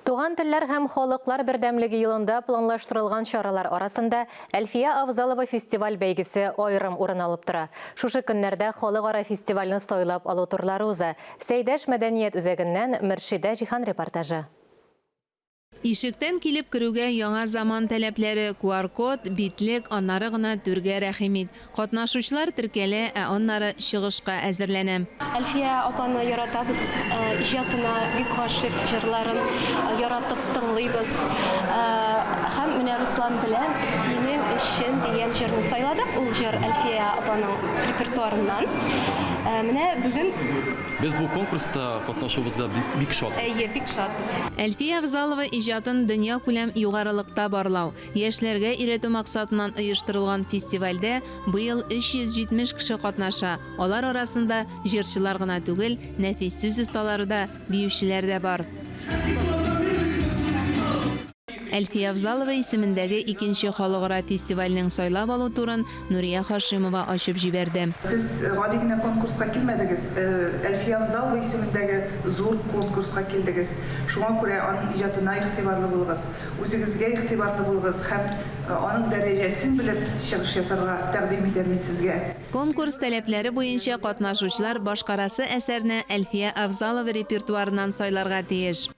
Туган телләр һәм халыклар бердәмлеге елында планлаштырылган чаралар арасында Әлфия Авзалова фестиваль бәйгесе айрым урын алып тора. Шушы көннәрдә халыкара фестивальне сайлап алу турлары уза. Сәйдәш мәдәният үзәгеннән Мөршидә Җихан репортажы. Ишектән килеп керүгә яңа заман тәләпләре, QR-код, битлек, аннары гына түргә рәхимит. Катнашучылар теркәлә, аннары чыгышка әзерләнә. Әлфия апаны яратабыз, иҗатына бик гашык, җырларын яратып тыңлыйбыз. Һәм менә Руслан белән "Синең өчен" дигән җырны сайладык. Ул җыр Әлфия апаның репертуарыннан. Менә бүген без бу конкурста катнашуыбызга бик шатбыз. Бик шатбыз. Әлфия Авзалова иҗатын дөнья күләм югарылыкта барлау, яшьләргә өйрәтү максатыннан оештырылган фестивальдә быел 370 кеше катнаша. Алар арасында җырчылар гына түгел, нәфис сүз осталары да, биючеләр дә бар. Әлфия Авзалова исемендәге икенче халыкара фестивальнең сайлап алу турын Нурия Хашимова ачып җибәрде. Сез гади генә конкурска килмәдегез. Әлфия Авзалова исемендәге зур конкурска килдегез. Шуңа күрә аның иҗатына игътибарлы булыгыз, үзегезгә игътибарлы булыгыз һәм аның дәрәҗәсен белеп чыгыш ясарга тәкъдим итәм мин сезгә. Конкурс таләпләре буенча катнашучылар башкарасы әсәрне Әлфия Авзалова репертуарыннан сайларга тиеш.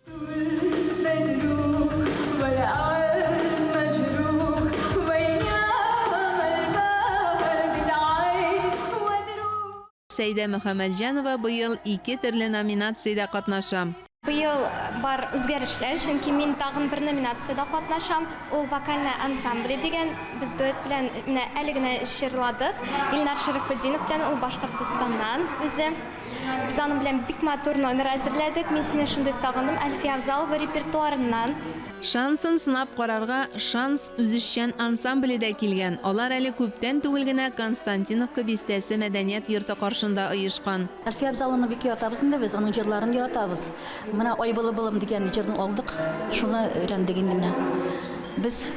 Сәйдә Мөхәммәтҗанова быел 2 төрле номинациядә катнаша. Быел бар үзгәрешләр, чөнки мин тагын бер номинациядә катнашам. Ул вокальный ансамбль дигән, без дуэт белән менә әле генә җырладык. Илнар Шәрифетдинов белән, ул Башкортстаннан үзе. Без аның белән бик матур номер әзерләдек. Мин сине шундый сагындым, Әлфия Авзалова репертуарыннан. Шансын сынап карарга Шанс үзешчән ансамбле дә килгән. Алар әле күптән түгел генә Константиновка бистәсе мәдәният йорты каршында оешкан. Әлфия Авзалованы бик яратабыз инде, без аның җырларын яратабыз. Менә Айбылы булым дигән җырны алдык, шуны өйрәндек инде менә. Без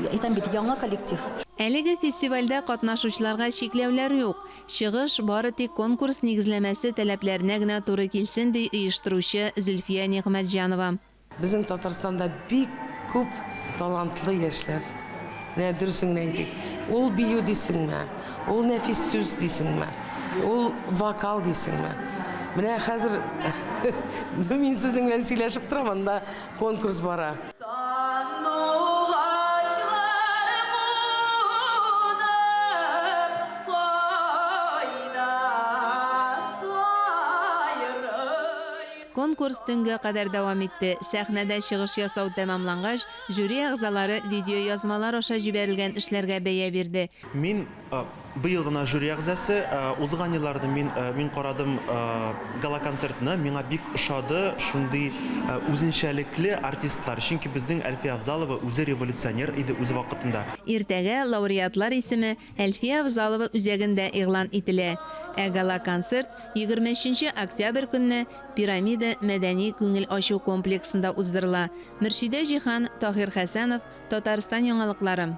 әйтәм бит яңа коллектив. Әлеге фестивальдә катнашучыларга чикләүләр юк. Чыгыш бары тик конкурс нигезләмәсе таләпләренә генә туры килсен ди оештыручы Зөлфия Нигъмәтҗанова. Безнең Татарстанда бик күп талантлы яшьләр. Менә дөресен әйтик. Ул бию дисеңме, ул нәфис сүз дисеңме, ул вокал дисеңме. Менә хәзер мин сезнең белән сөйләшеп торам, анда конкурс бара. Конкурс төнгә кадәр дәвам итте. Сәхнәдә чыгыш ясау тәмамлангач, жюри әгъзалары видео язмалар аша җибәрелгән эшләргә бәя бирде. Мин быел гына жюри әгъзасы, узган елларда мин карадым гала концертны, миңа бик ошады шундый үзенчәлекле артистлар, чөнки безнең Әлфия Авзалова үзе революционер иде үз вакытында. Иртәгә лауреатлар исеме Әлфия Авзалова үзәгендә игълан ителә. Гала концерт 23 октябрь көнне Пирамида мәдәни күңел ачу комплексында уздырыла. Мөршидә Җихан, Таһир Хәсәнов, Татарстан яңалыклары.